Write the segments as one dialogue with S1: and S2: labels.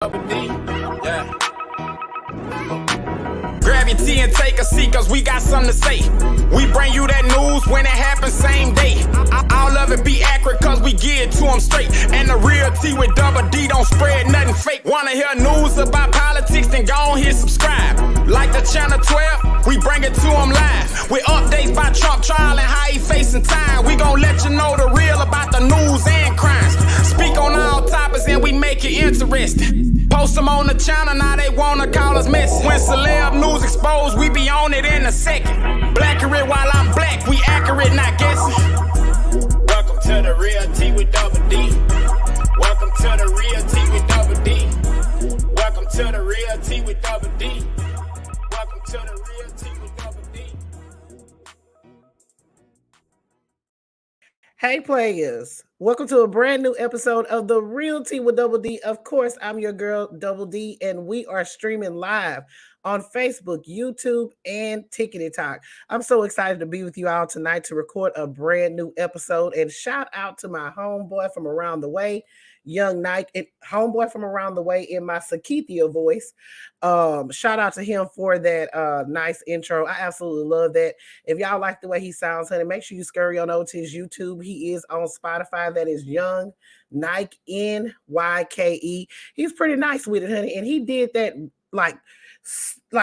S1: Yeah. Grab your tea and take a seat, cause we got something to say. We bring you that news when it happens same day. All of it be accurate, cause we give it to them straight. And the real tea with double D don't spread nothing fake. Wanna hear news about politics, then go on here subscribe. Like the channel 12, we bring it to them live. With updates by Trump trial and how he facing time. We gon' let you know the real about the news and crimes. Speak on all topics and we make it interesting. Post them on the channel, now they wanna call us messy. When celeb news exposed, we be on it in a second. Blacker while I'm black, we accurate, not guessing. Welcome to the real T with double D. Welcome to the real T with double D. Welcome to the real T with double D. Welcome to the real T with double D.
S2: Hey players, welcome to a brand new episode of The Real Tea with Double D. Of course, I'm your girl, Double D, and we are streaming live on Facebook, YouTube, and TikTok. I'm so excited to be with you all tonight to record a brand new episode. And shout out to my homeboy from around the way, Young Nike, homeboy from around the way in my Sakithia voice. Shout out to him for that nice intro. I absolutely love that. If y'all like the way he sounds, honey, make sure you scurry on over to his YouTube. He is on Spotify. That is Young Nike, Nyke. He's pretty nice with it, honey. And he did that like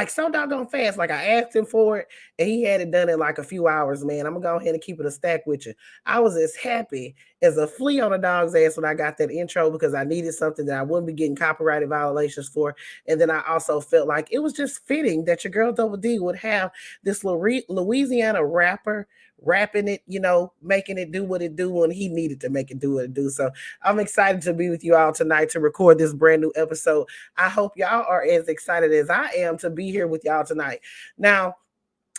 S2: so doggone fast. Like I asked him for it and he had it done in like a few hours, man. I'm gonna go ahead and keep it a stack with you. I was as happy as a flea on a dog's ass when I got that intro because I needed something that I wouldn't be getting copyrighted violations for. And then I also felt like it was just fitting that your girl Double D would have this Louisiana rapper rapping it, you know, making it do what it do when he needed to make it do what it do. So I'm excited to be with you all tonight to record this brand new episode. I hope y'all are as excited as I am to be here with y'all tonight. Now,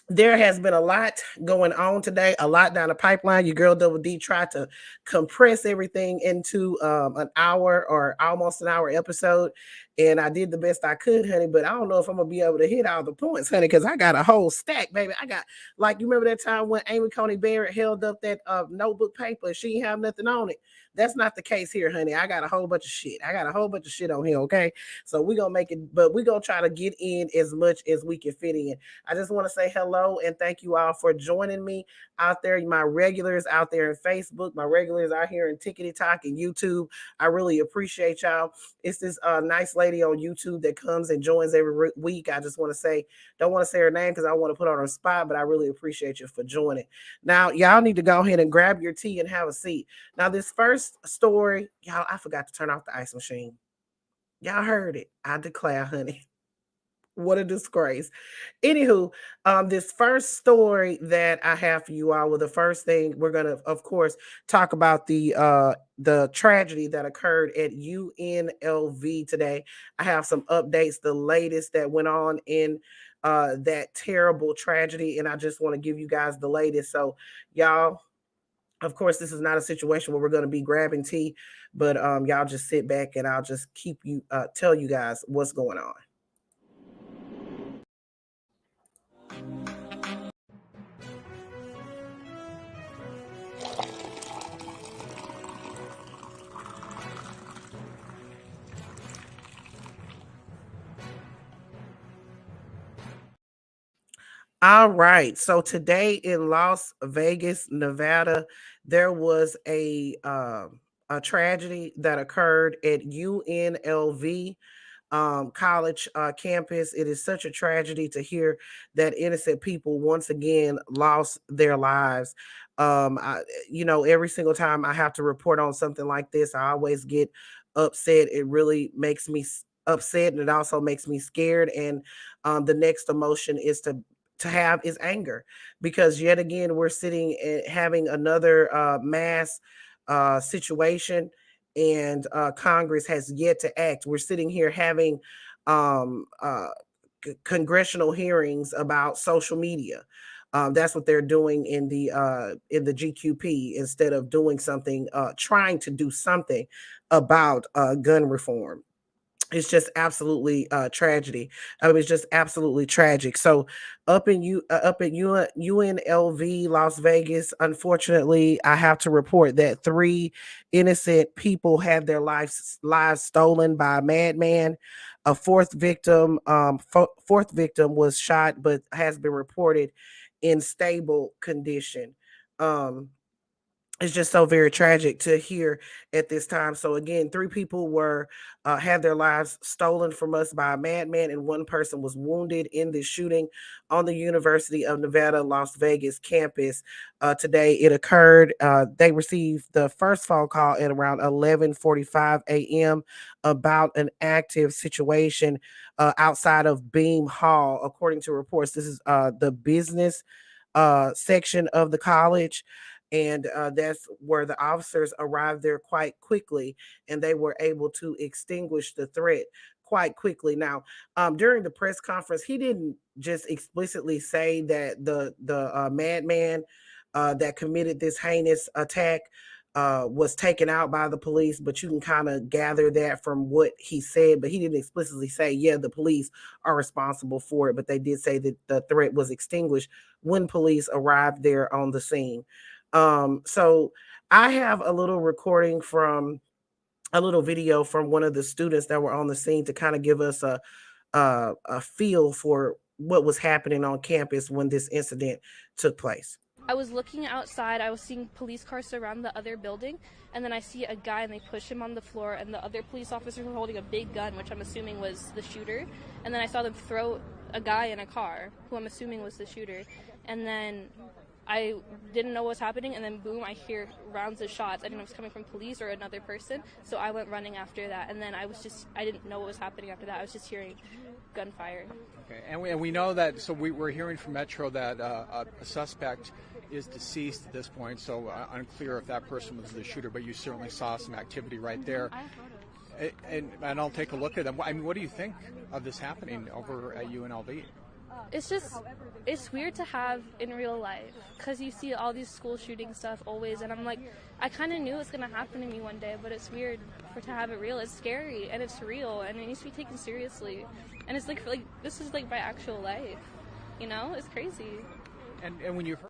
S2: there has been a lot going on today, a lot down the pipeline. Your girl Double D tried to compress everything into an hour or almost an hour episode. And I did the best I could, honey, but I don't know if I'm going to be able to hit all the points, honey, because I got a whole stack, baby. I got, like, you remember that time when Amy Coney Barrett held up that notebook paper and she didn't have nothing on it? That's not the case here, honey. I got a whole bunch of shit. I got a whole bunch of shit on here, okay? So we're going to make it, but we're going to try to get in as much as we can fit in. I just want to say hello and thank you all for joining me out there, my regulars out there in Facebook, my regulars out here in TikTok and YouTube. I really appreciate y'all. It's this nice lady on YouTube that comes and joins every week. I just want to say, don't want to say her name because I want to put her on her spot, but I really appreciate you for joining. Now, y'all need to go ahead and grab your tea and have a seat. Now, this first story, y'all, I forgot to turn off the ice machine. Y'all heard it. I declare, honey. What a disgrace. Anywho, this first story that I have for you all, well, the first thing we're going to, of course, talk about the tragedy that occurred at UNLV today. I have some updates, the latest that went on in that terrible tragedy, and I just want to give you guys the latest. So, y'all, of course, this is not a situation where we're going to be grabbing tea, but y'all just sit back and I'll just keep you, tell you guys what's going on. All right. So today in Las Vegas, Nevada, there was a tragedy that occurred at UNLV college campus. It is such a tragedy to hear that innocent people once again lost their lives. Every single time I have to report on something like this, I always get upset. It really makes me upset, and it also makes me scared. And the next emotion is to have is anger, because yet again we're sitting and having another mass situation, and Congress has yet to act. We're sitting here having congressional hearings about social media. That's what they're doing in the GQP instead of doing something, trying to do something about gun reform. it's just absolutely tragedy. It's just absolutely tragic. So up at UNLV Las Vegas, unfortunately, I have to report that 3 innocent people had their lives stolen by a madman. A fourth victim was shot, but has been reported in stable condition. Um, it's just so very tragic to hear at this time. So again, 3 people were had their lives stolen from us by a madman, and 1 person was wounded in this shooting on the University of Nevada, Las Vegas campus. Today it occurred. They received the first phone call at around 11:45 a.m. about an active situation outside of Beam Hall. According to reports, this is the business section of the college, and that's where the officers arrived there quite quickly, and they were able to extinguish the threat quite quickly. Now, during the press conference, he didn't just explicitly say that the madman that committed this heinous attack was taken out by the police, but you can kind of gather that from what he said. But he didn't explicitly say, yeah, the police are responsible for it, but they did say that the threat was extinguished when police arrived there on the scene. So I have a little recording from a little video from one of the students that were on the scene to kind of give us a feel for what was happening on campus when this incident took place.
S3: I was looking outside, I was seeing police cars surround the other building, and then I see a guy and they push him on the floor, and the other police officers were holding a big gun, which I'm assuming was the shooter, and then I saw them throw a guy in a car, who I'm assuming was the shooter, and then I didn't know what was happening, and then boom, I hear rounds of shots. I didn't know if it was coming from police or another person, so I went running after that, and then I didn't know what was happening after that. I was just hearing gunfire.
S4: Okay, and we know that, so we're hearing from Metro that a suspect is deceased at this point, so unclear if that person was the shooter, but you certainly saw some activity right there.
S3: I have photos.
S4: And I'll take a look at them. I mean, what do you think of this happening over at UNLV?
S3: It's weird to have in real life, because you see all these school shooting stuff always, and I'm like, I kind of knew it was going to happen to me one day, but it's weird to have it real. It's scary, and it's real, and it needs to be taken seriously. And it's like this is like my actual life, you know? It's crazy.
S4: And when you heard...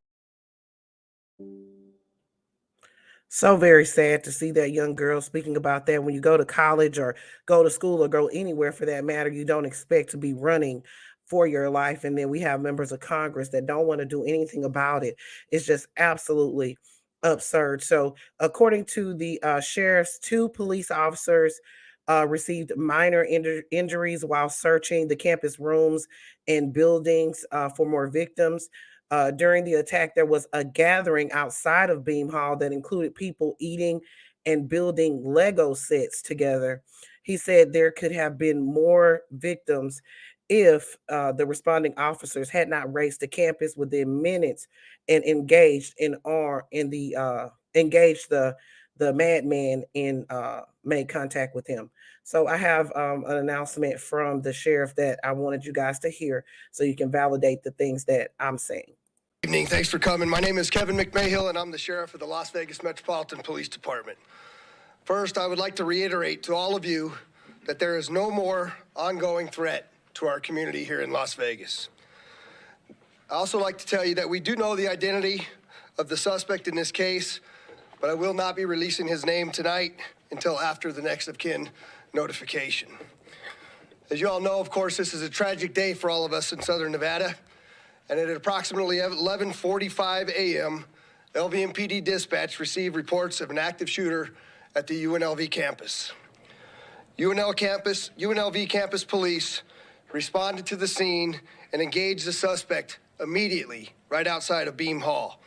S2: So very sad to see that young girl speaking about that. When you go to college or go to school or go anywhere for that matter, you don't expect to be running for your life. And then we have members of Congress that don't want to do anything about it. It's just absolutely absurd. So, according to the sheriffs, 2 police officers received minor injuries while searching the campus rooms and buildings for more victims. During the attack, there was a gathering outside of Beam Hall that included people eating and building Lego sets together. He said there could have been more victims if the responding officers had not raced the campus within minutes and engaged the madman and made contact with him. So I have an announcement from the sheriff that I wanted you guys to hear so you can validate the things that I'm saying.
S5: Good evening. Thanks for coming. My name is Kevin McMahill, and I'm the sheriff of the Las Vegas Metropolitan Police Department. First, I would like to reiterate to all of you that there is no more ongoing threat to our community here in Las Vegas. I also like to tell you that we do know the identity of the suspect in this case, but I will not be releasing his name tonight until after the next of kin notification. As you all know, of course, this is a tragic day for all of us in Southern Nevada, and at approximately 11:45 a.m., LVMPD dispatch received reports of an active shooter at the UNLV campus. UNLV campus police responded to the scene and engaged the suspect immediately right outside of Beam Hall.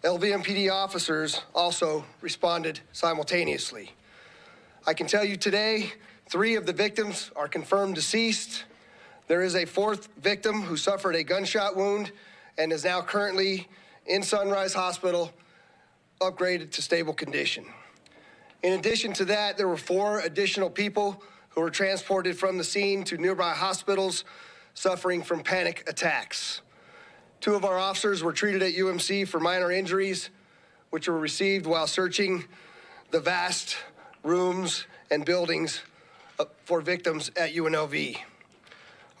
S5: LVMPD officers also responded simultaneously. I can tell you today, 3 of the victims are confirmed deceased. There is a 4th victim who suffered a gunshot wound and is now currently in Sunrise Hospital, upgraded to stable condition. In addition to that, there were 4 additional people who were transported from the scene to nearby hospitals suffering from panic attacks. 2 of our officers were treated at UMC for minor injuries, which were received while searching the vast rooms and buildings for victims at UNLV.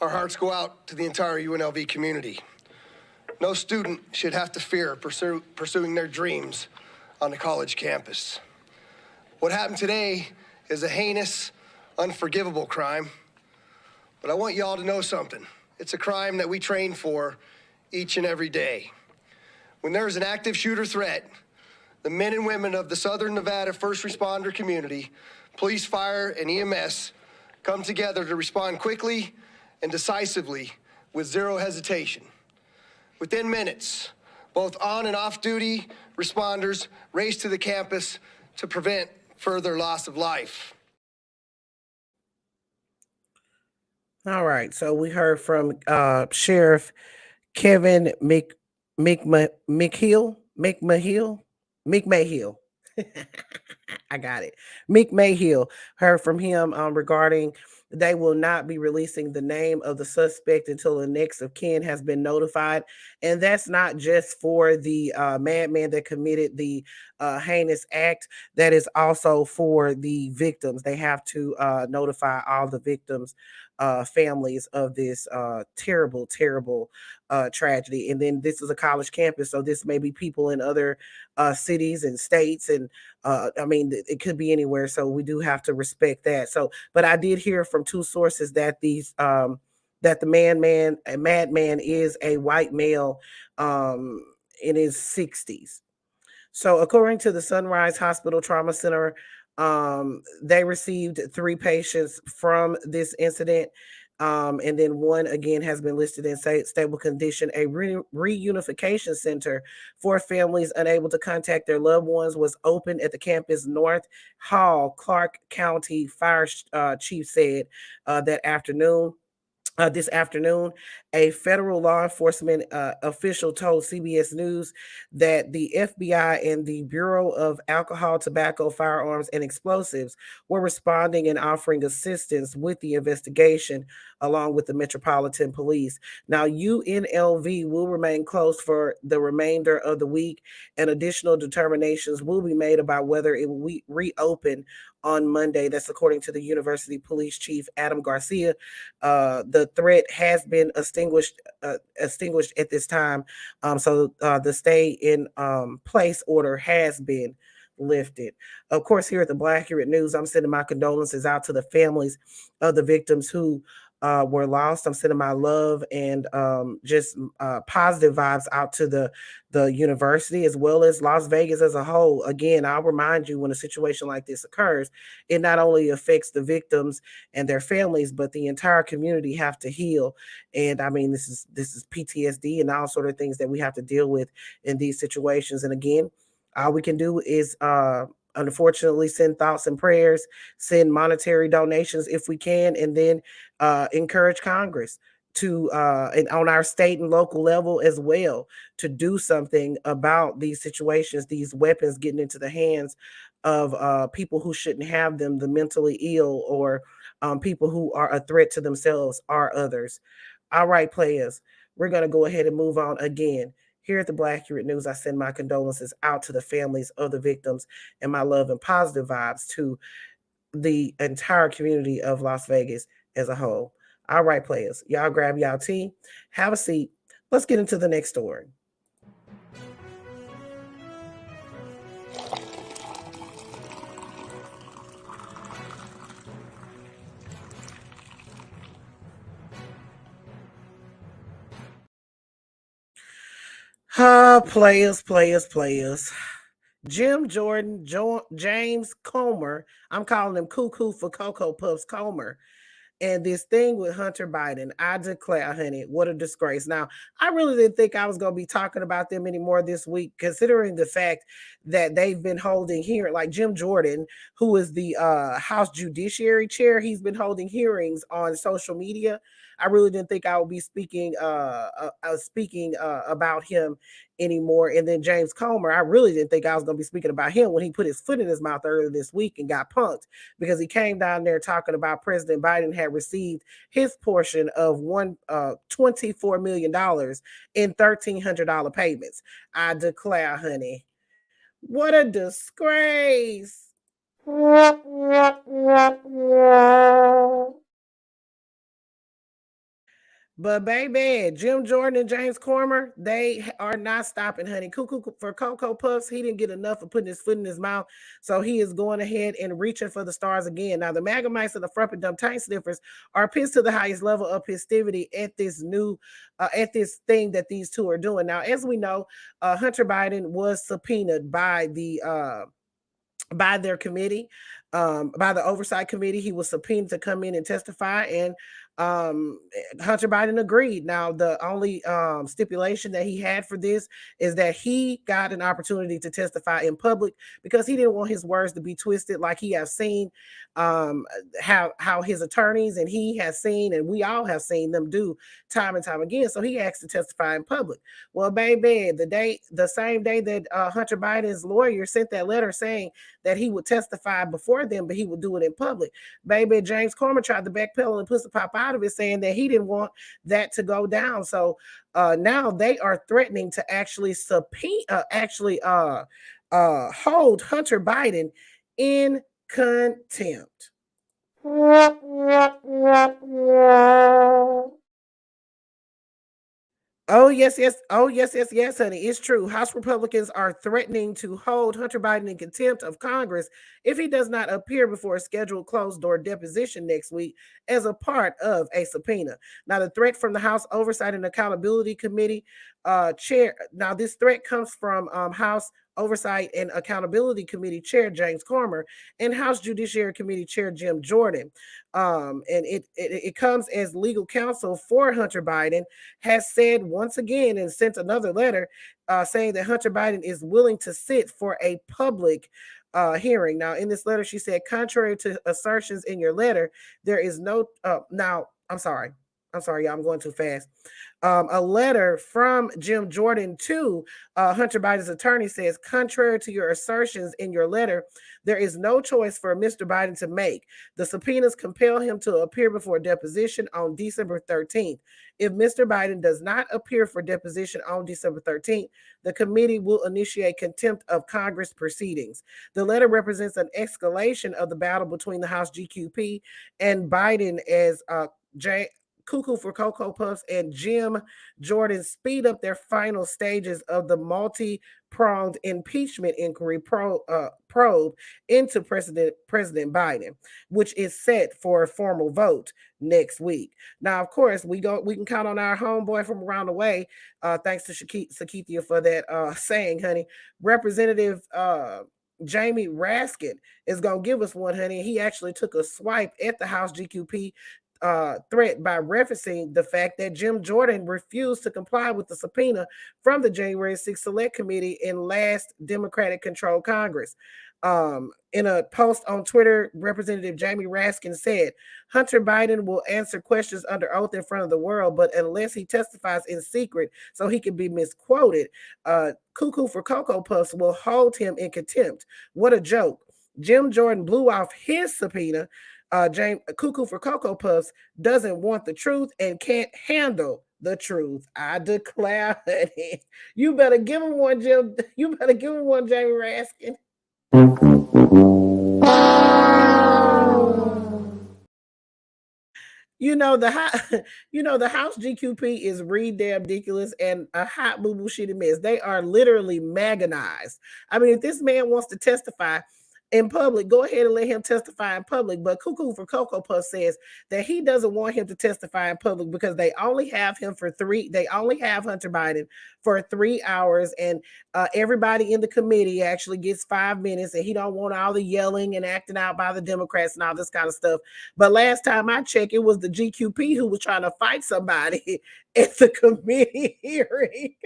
S5: Our hearts go out to the entire UNLV community. No student should have to fear pursuing their dreams on the college campus. What happened today is a heinous, unforgivable crime. But I want y'all to know something. It's a crime that we train for each and every day. When there's an active shooter threat, the men and women of the Southern Nevada first responder community, police, fire, and EMS come together to respond quickly and decisively with zero hesitation. Within minutes, both on and off duty responders race to the campus to prevent further loss of life.
S2: All right, so we heard from Sheriff Kevin McMahill. I got it. McMahill. Heard from him regarding they will not be releasing the name of the suspect until the next of kin has been notified. And that's not just for the madman that committed the heinous act. That is also for the victims. They have to notify all the victims' families of this terrible, terrible tragedy. And then this is a college campus, so this may be people in other cities and states, and I mean, it could be anywhere. So we do have to respect that. So, but I did hear from two sources that these that the madman is a white male in his 60s. So according to the Sunrise Hospital Trauma Center, they received 3 patients from this incident. And then one again has been listed in stable condition. A reunification center for families unable to contact their loved ones was opened at the campus North Hall. Clark County Fire Chief said that afternoon. This afternoon, a federal law enforcement official told CBS News that the FBI and the Bureau of Alcohol, Tobacco, Firearms, and Explosives were responding and offering assistance with the investigation, along with the Metropolitan Police. Now, UNLV will remain closed for the remainder of the week, and additional determinations will be made about whether it will reopen on Monday. That's according to the University Police Chief Adam Garcia. The threat has been extinguished at this time. So the stay in place order has been lifted. Of course, here at the Black Accurate News, I'm sending my condolences out to the families of the victims who were lost. I'm sending my love and just positive vibes out to the university as well as Las Vegas as a whole. Again, I'll remind you, when a situation like this occurs, it not only affects the victims and their families, but the entire community have to heal. And I mean, this is PTSD and all sort of things that we have to deal with in these situations. And again, all we can do is unfortunately send thoughts and prayers, send monetary donations if we can, and then encourage Congress to and on our state and local level as well, to do something about these situations, these weapons getting into the hands of people who shouldn't have them, the mentally ill, or people who are a threat to themselves or others. All right, players, we're going to go ahead and move on again. Here at the Black Accurate News, I send my condolences out to the families of the victims and my love and positive vibes to the entire community of Las Vegas as a whole. All right, players, y'all grab y'all tea, have a seat. Let's get into the next story. Players. Jim Jordan, James Comer. I'm calling him Cuckoo for Cocoa Puffs Comer. And this thing with Hunter Biden, I declare, honey, what a disgrace. Now, I really didn't think I was going to be talking about them anymore this week, considering the fact that they've been holding hearings, like Jim Jordan, who is the House Judiciary Chair. He's been holding hearings on social media. I really didn't think I would be speaking about him anymore. And then James Comer, I really didn't think I was going to be speaking about him when he put his foot in his mouth earlier this week and got punked, because he came down there talking about President Biden had received his portion of $24 million in $1,300 payments. I declare, honey, what a disgrace. But baby, Jim Jordan and James Comer, they are not stopping, honey. Cuckoo for Cocoa Puffs, he didn't get enough of putting his foot in his mouth, so he is going ahead and reaching for the stars again. Now, the MAGA mice and the frump and dumb tank sniffers are pissed to the highest level of festivity at this at this thing that these two are doing. Now, as we know, Hunter Biden was subpoenaed by their committee, by the oversight committee. He was subpoenaed to come in and testify, and Hunter Biden agreed. Now, the only stipulation that he had for this is that he got an opportunity to testify in public because he didn't want his words to be twisted, like he has seen how his attorneys and he has seen, and we all have seen them do time and time again. So he asked to testify in public. Well, baby, the same day that Hunter Biden's lawyer sent that letter saying that he would testify before them, but he would do it in public, baby, James Comer tried to backpedal and pussy pop out of it, saying that he didn't want that to go down. So now they are threatening to actually hold Hunter Biden in contempt. Oh, yes, yes. Oh, yes, yes, yes, honey. It's true. House Republicans are threatening to hold Hunter Biden in contempt of Congress if he does not appear before a scheduled closed-door deposition next week as a part of a subpoena. Now, the threat from the House Oversight and Accountability Committee chair. Now, this threat comes from House Oversight and Accountability Committee Chair James Comer and House Judiciary Committee Chair Jim Jordan. And it comes as legal counsel for Hunter Biden has said once again and sent another letter saying that Hunter Biden is willing to sit for a public hearing. Now, in this letter, she said, contrary to assertions in your letter, there is no. Now, I'm sorry, I'm going too fast. A letter from Jim Jordan to Hunter Biden's attorney says, contrary to your assertions in your letter, there is no choice for Mr. Biden to make. The subpoenas compel him to appear before deposition on December 13th. If Mr. Biden does not appear for deposition on December 13th, the committee will initiate contempt of Congress proceedings. The letter represents an escalation of the battle between the House GQP and Biden as Cuckoo for Cocoa Puffs and Jim Jordan speed up their final stages of the multi-pronged impeachment inquiry probe into President Biden, which is set for a formal vote next week. Now, of course, we can count on our homeboy from around the way. Thanks to Sakithia for that saying, honey. Representative Jamie Raskin is gonna give us one, honey. He actually took a swipe at the House GQP threat by referencing the fact that Jim Jordan refused to comply with the subpoena from the January 6th Select Committee in last Democratic-controlled Congress. In a post on Twitter, Representative Jamie Raskin said, Hunter Biden will answer questions under oath in front of the world, but unless he testifies in secret so he can be misquoted, Cuckoo for Cocoa Puffs will hold him in contempt. What a joke. Jim Jordan blew off his subpoena. Cuckoo for Cocoa Puffs doesn't want the truth and can't handle the truth. I declare it. You better give him one, Jim. You better give him one, Jamie Raskin. The House GQP is ridiculous and a hot boo boo shitty mess. They are literally maganized. I mean, if this man wants to testify in public, go ahead and let him testify in public. But Cuckoo for Cocoa Puff says that he doesn't want him to testify in public because they only have Hunter Biden for 3 hours, and everybody in the committee actually gets 5 minutes, and he don't want all the yelling and acting out by the Democrats and all this kind of stuff. But last time I checked, it was the GQP who was trying to fight somebody at the committee hearing.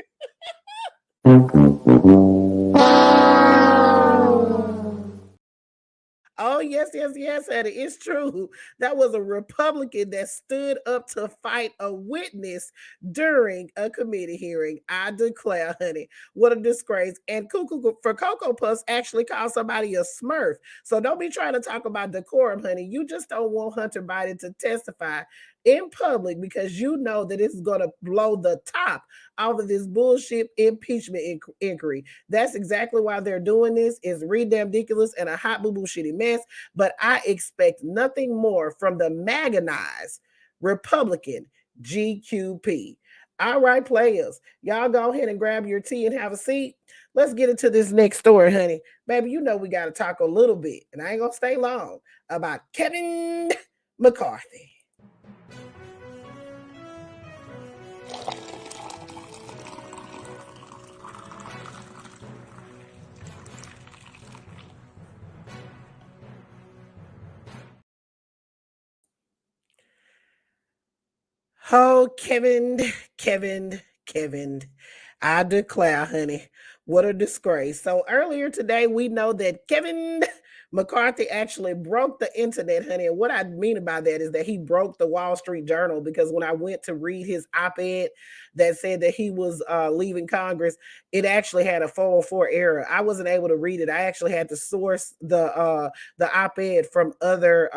S2: Oh, yes, Eddie. It's true. That was a Republican that stood up to fight a witness during a committee hearing. I declare, honey, what a disgrace. And Cuckoo for Cocoa Puffs actually called somebody a smurf. So don't be trying to talk about decorum, honey. You just don't want Hunter Biden to testify in public because you know that it's going to blow the top out of this bullshit impeachment inquiry. That's exactly why they're doing this. It's ridiculous and a hot boo-boo shitty mess. But I expect nothing more from the MAGAnized Republican GQP. All right, players, y'all go ahead and grab your tea and have a seat. Let's get into this next story, honey. Baby, you know we got to talk a little bit, and I ain't going to stay long, about Kevin McCarthy. Oh, Kevin. I declare, honey, what a disgrace. So earlier today, we know that Kevin McCarthy actually broke the internet, honey. And what I mean by that is that he broke the Wall Street Journal, because when I went to read his op-ed that said that he was leaving Congress, it actually had a 404 error. I wasn't able to read it. I actually had to source the op-ed from other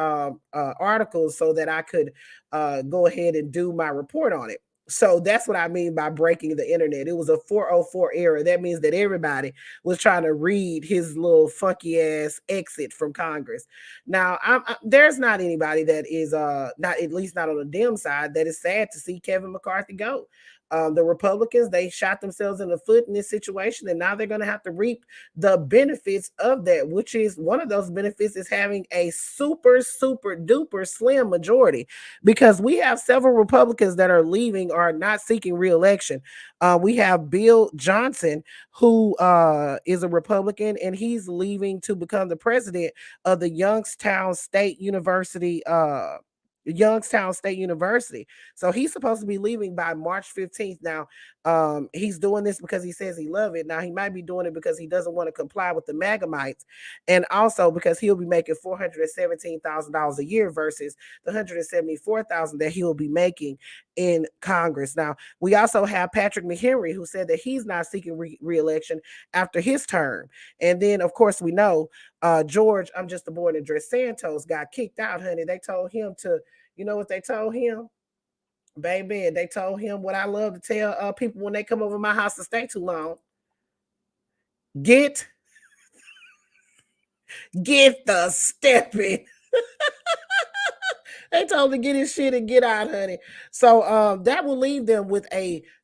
S2: articles so that I could go ahead and do my report on it. So that's what I mean by breaking the internet. It was a 404 error. That means that everybody was trying to read his little funky ass exit from Congress. Now, there's not anybody that is not, at least not on the Dem side, that is sad to see Kevin McCarthy go. The Republicans, they shot themselves in the foot in this situation, and now they're going to have to reap the benefits of that, which is one of those benefits is having a super duper slim majority, because we have several Republicans that are leaving or not seeking re-election. We have Bill Johnson, who is a Republican, and he's leaving to become the president of the Youngstown State University. So he's supposed to be leaving by March 15th. Now, he's doing this because he says he loves it. Now, he might be doing it because he doesn't want to comply with the MAGA-mites, and also because he'll be making $417,000 a year versus the $174,000 that he'll be making in Congress. Now, we also have Patrick McHenry, who said that he's not seeking re-election after his term. And then, of course, we know George, I'm just a boy in a dress, Santos got kicked out, honey. They told him to, you know what they told him? Baby, they told him what I love to tell people when they come over my house to stay too long. Get the stepping. They told him to get his shit and get out, honey. So that will leave them with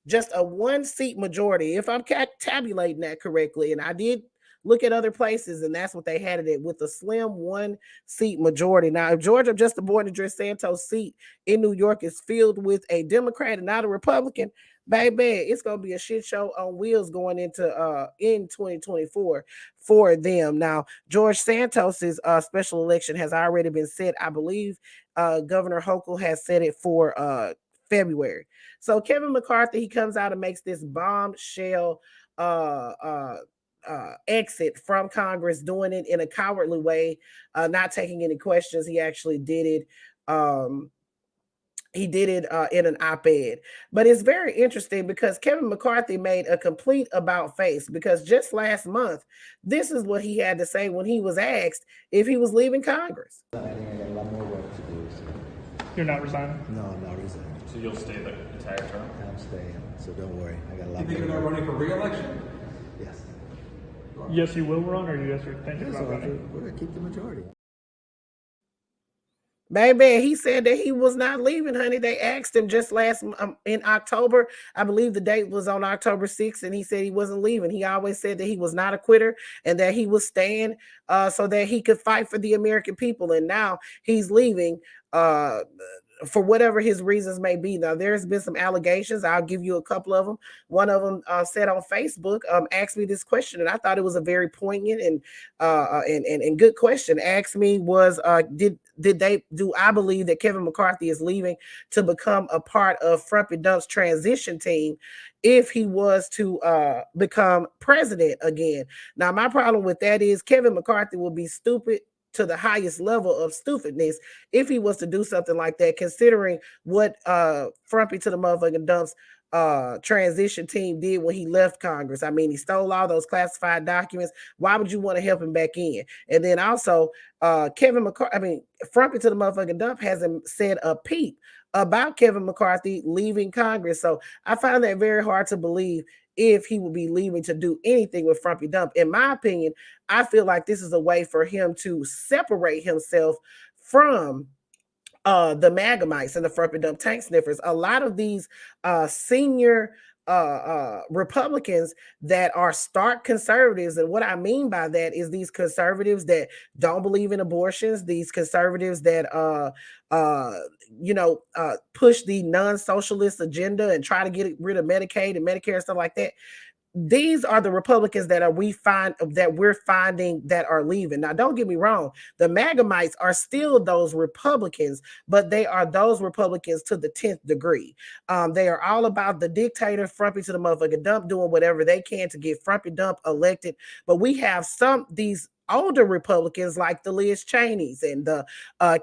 S2: just a 1-seat majority, if I'm tabulating that correctly. And I did look at other places, and that's what they had it at, with a slim 1-seat majority. Now, if Georgia, just the board address Santos seat in New York, is filled with a Democrat and not a Republican, baby, it's gonna be a shit show on wheels going into in 2024 for them. Now, George Santos's special election has already been set. I believe Governor Hochul has set it for February. So Kevin McCarthy, he comes out and makes this bombshell exit from Congress, doing it in a cowardly way, not taking any questions. He actually did it. He did it in an op-ed. But it's very interesting because Kevin McCarthy made a complete about face, because just last month, this is what he had to say when he was asked if he was leaving Congress.
S6: I think I got a lot more work to do. So.
S7: You're not resigning?
S6: No, I'm not resigning.
S8: So you'll stay the entire term?
S6: I'm staying, so don't worry. I got a lot more.
S9: You think you're not running for re-election?
S6: Yes.
S7: Yes, you will run, or yes, you're thinking
S6: Yes,
S7: about running?
S6: we're going to keep the majority.
S2: Baby, he said that he was not leaving, honey. They asked him just in October. I believe the date was on October 6th, and he said he wasn't leaving. He always said that he was not a quitter and that he was staying so that he could fight for the American people. And now he's leaving for whatever his reasons may be. Now, there's been some allegations. I'll give you a couple of them. One of them said on Facebook, asked me this question, and I thought it was a very poignant and good question. Asked me was, do I believe that Kevin McCarthy is leaving to become a part of Frumpy Dump's transition team if he was to become president again? Now, my problem with that is Kevin McCarthy will be stupid to the highest level of stupidness if he was to do something like that, considering what Frumpy to the motherfucking dumps transition team did when he left Congress. I mean, he stole all those classified documents. Why would you want to help him back in? And then also, Frumpy to the motherfucking dump hasn't said a peep about Kevin McCarthy leaving Congress. So I find that very hard to believe if he would be leaving to do anything with Frumpy Dump. In my opinion, I feel like this is a way for him to separate himself from the Magamites and the Frumpy Dump tank sniffers. A lot of these senior Republicans that are stark conservatives, and what I mean by that is these conservatives that don't believe in abortions, these conservatives that push the non-socialist agenda and try to get rid of Medicaid and Medicare and stuff like that. These are the Republicans that we're finding that are leaving. Now, don't get me wrong. The Magamites are still those Republicans, but they are those Republicans to the 10th degree. They are all about the dictator, Frumpy to the motherfucking dump, doing whatever they can to get Frumpy Dump elected. But we have these older Republicans like the Liz Cheneys and the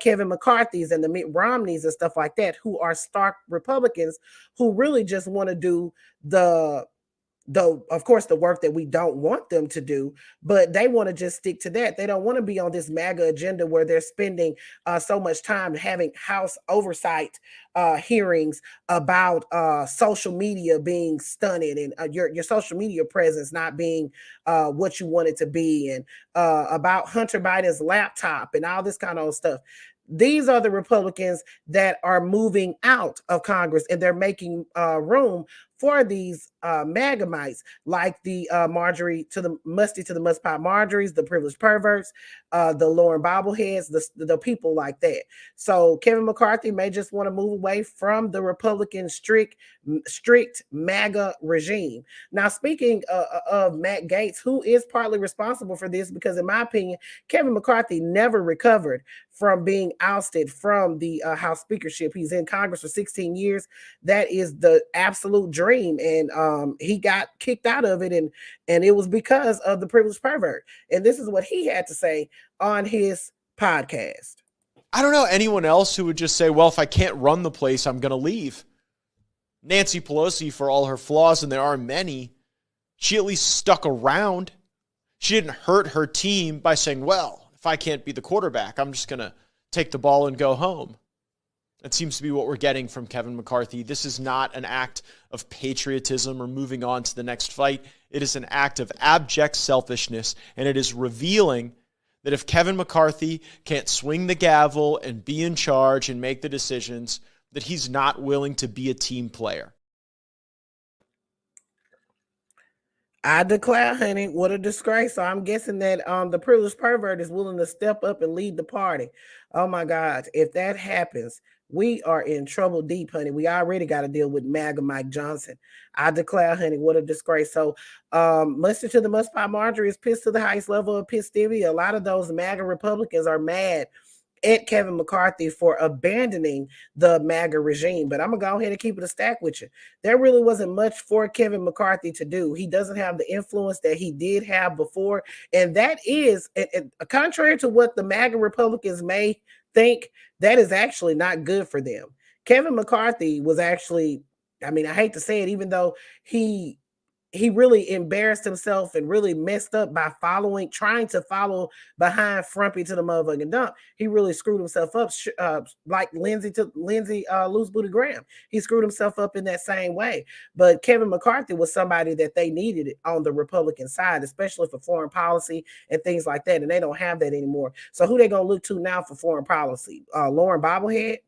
S2: Kevin McCarthy's and the Mitt Romneys and stuff like that, who are stark Republicans who really just want to do of course, the work that we don't want them to do, but they want to just stick to that. They don't want to be on this MAGA agenda where they're spending so much time having House oversight hearings about social media being stunted and your social media presence not being what you want it to be, and about Hunter Biden's laptop and all this kind of stuff. These are the Republicans that are moving out of Congress, and they're making room for these Magamites, like the Marjorie to the Musty to the Must Pot Marjories, the privileged perverts, the Lauren bobbleheads, the people like that. So Kevin McCarthy may just want to move away from the Republican strict MAGA regime. Now, speaking of Matt Gaetz, who is partly responsible for this, because in my opinion, Kevin McCarthy never recovered from being ousted from the House speakership. He's in Congress for 16 years. That is the absolute dream. And he got kicked out of it, and it was because of the privileged pervert. And this is what he had to say on his podcast.
S9: I don't know anyone else who would just say, well, if I can't run the place, I'm going to leave. Nancy Pelosi, for all her flaws, and there are many, she at least stuck around. She didn't hurt her team by saying, well, if I can't be the quarterback, I'm just going to take the ball and go home. That seems to be what we're getting from Kevin McCarthy. This is not an act of patriotism or moving on to the next fight. It is an act of abject selfishness, and it is revealing that if Kevin McCarthy can't swing the gavel and be in charge and make the decisions, that he's not willing to be a team player.
S2: I declare, honey, what a disgrace. So I'm guessing that the privileged pervert is willing to step up and lead the party. Oh my God, if that happens, we are in trouble deep, honey. We already got to deal with MAGA Mike Johnson. I declare, honey, what a disgrace. So Mustard to the Must Pie Marjorie is pissed to the highest level of pistivity. A lot of those MAGA Republicans are mad at Kevin McCarthy for abandoning the MAGA regime. But I'm going to go ahead and keep it a stack with you. There really wasn't much for Kevin McCarthy to do. He doesn't have the influence that he did have before. And that is, contrary to what the MAGA Republicans may think, that is actually not good for them. Kevin McCarthy was actually, I mean, I hate to say it, even though he really embarrassed himself and really messed up by trying to follow behind Frumpy to the motherfucking dump. He really screwed himself up, like Lindsey Loose Booty Graham. He screwed himself up in that same way. But Kevin McCarthy was somebody that they needed on the Republican side, especially for foreign policy and things like that. And they don't have that anymore. So who they gonna look to now for foreign policy? Lauren Bobblehead,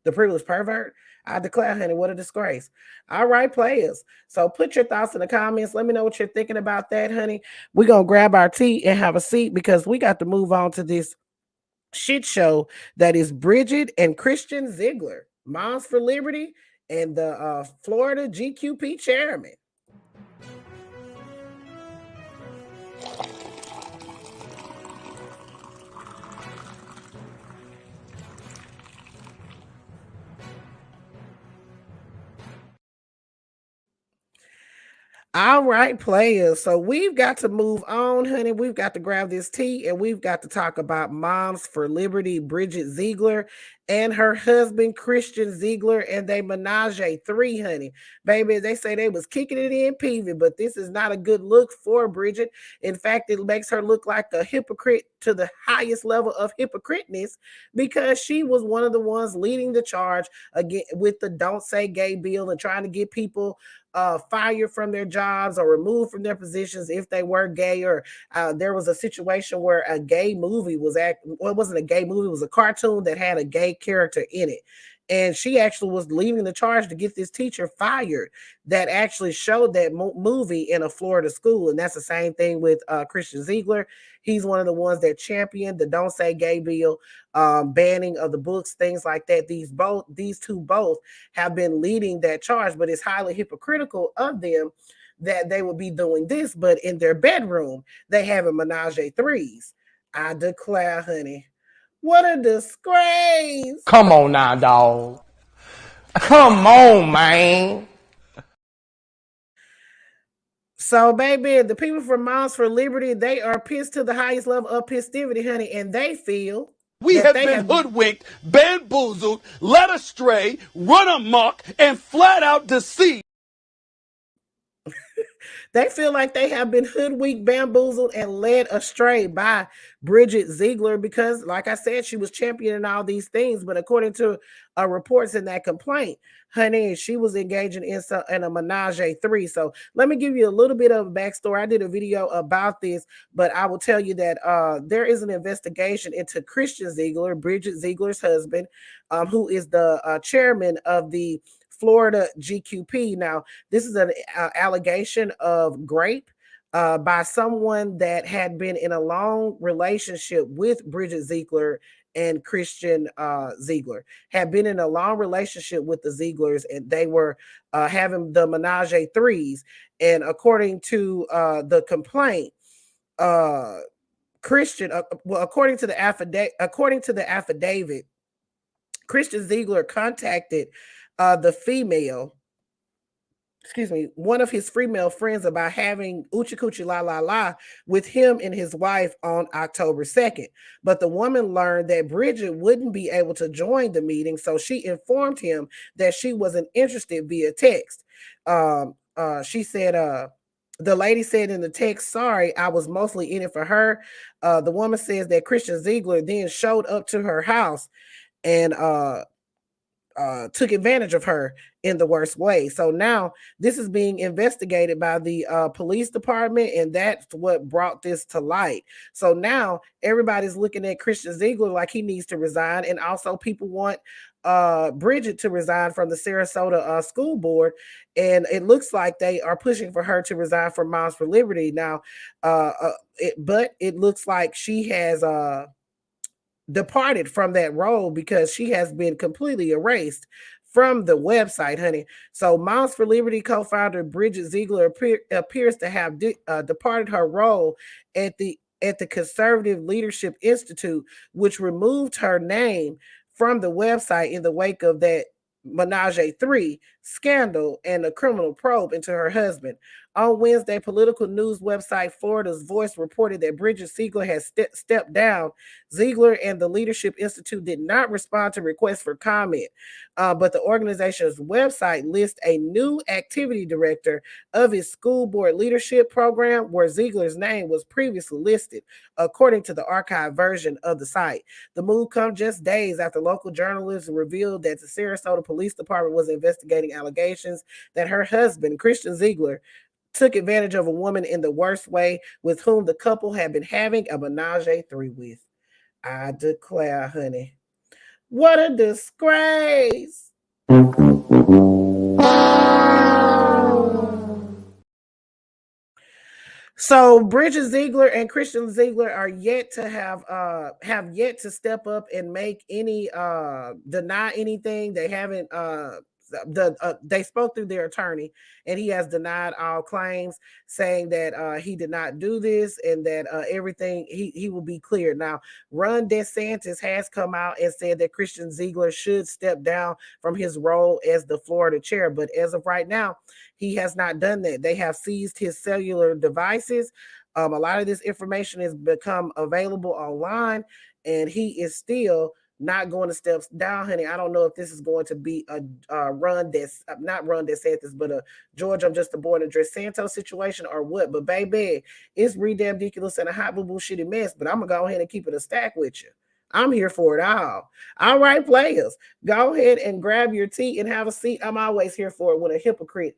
S2: the privileged pervert? I declare, honey, what a disgrace. All right, players. So put your thoughts in the comments. Let me know what you're thinking about that, honey. We're going to grab our tea and have a seat because we got to move on to this shit show that is Bridget and Christian Zeigler, Moms for Liberty, and the Florida GQP chairman. All right, players. So we've got to move on, honey. We've got to grab this tea and we've got to talk about Moms for Liberty, Bridget Zeigler, and her husband, Christian Zeigler, and they menage a three, honey. Baby, they say they was kicking it in Peavy, but this is not a good look for Bridget. In fact, it makes her look like a hypocrite to the highest level of hypocriteness because she was one of the ones leading the charge again with the Don't Say Gay bill and trying to get people fired from their jobs or removed from their positions if they were gay, or there was a situation where a gay movie was well, it wasn't a gay movie, it was a cartoon that had a gay character in it. And she actually was leading the charge to get this teacher fired that actually showed that movie in a Florida school. And that's the same thing with Christian Zeigler. He's one of the ones that championed the Don't Say Gay bill, banning of the books, things like that. These two both have been leading that charge, but it's highly hypocritical of them that they would be doing this, but in their bedroom, they have a menage a threes. I declare, honey, what a disgrace.
S10: Come on now, dog. Come on, man.
S2: So, baby, the people from Moms for Liberty, they are pissed to the highest level of festivity, honey, and they feel
S11: we have been hoodwinked, bamboozled, led astray, run amok, and flat out deceived.
S2: They feel like they have been hoodwinked, bamboozled, and led astray by Bridget Zeigler because, like I said, she was championing all these things. But according to reports in that complaint, honey, she was engaging in a menage a three. So let me give you a little bit of a backstory. I did a video about this, but I will tell you that there is an investigation into Christian Zeigler, Bridget Zeigler's husband, who is the chairman of the Florida GQP. Now, this is an allegation of rape by someone that had been in a long relationship with Bridget Zeigler and Christian Zeigler, had been in a long relationship with the Zeiglers, and they were having the menage a threes. And according to the complaint, Christian, according to the affidavit, Christian Zeigler contacted one of his female friends about having Uchi Coochie La La La with him and his wife on October 2nd. But the woman learned that Bridget wouldn't be able to join the meeting, so she informed him that she wasn't interested via text. She said, the lady said in the text, "Sorry, I was mostly in it for her." The woman says that Christian Zeigler then showed up to her house and took advantage of her in the worst way. So now this is being investigated by the police department, and that's what brought this to light. So now everybody's looking at Christian Zeigler like he needs to resign, and also people want Bridget to resign from the Sarasota school board, and it looks like they are pushing for her to resign from Moms for Liberty now. But it looks like she has departed from that role because she has been completely erased from the website, honey. So Moms for Liberty co-founder Bridget Zeigler appears to have departed her role at the Conservative Leadership Institute, which removed her name from the website in the wake of that menage a three scandal and a criminal probe into her husband. On Wednesday, political news website Florida's Voice reported that Bridget Zeigler has stepped down. Zeigler and the Leadership Institute did not respond to requests for comment, but the organization's website lists a new activity director of its school board leadership program where Ziegler's name was previously listed, according to the archived version of the site. The move comes just days after local journalists revealed that the Sarasota Police Department was investigating allegations that her husband, Christian Zeigler, took advantage of a woman in the worst way with whom the couple had been having a menage a three with. I declare, honey, what a disgrace. So Bridget Zeigler and Christian Zeigler are yet to have yet to step up and make any deny anything. They haven't they spoke through their attorney, and he has denied all claims, saying that he did not do this and that everything he will be cleared. Now, Ron DeSantis has come out and said that Christian Zeigler should step down from his role as the Florida chair, but as of right now, he has not done that. They have seized his cellular devices. A lot of this information has become available online, and he is still not going to step down, honey. I don't know if this is going to be a not Ron DeSantis, but a George, I'm just a boy to dress Santos situation or what. But baby, it's damn ridiculous and a hot boo shitty mess. But I'm gonna go ahead and keep it a stack with you. I'm here for it all. All right, players, go ahead and grab your tea and have a seat. I'm always here for it when a hypocrite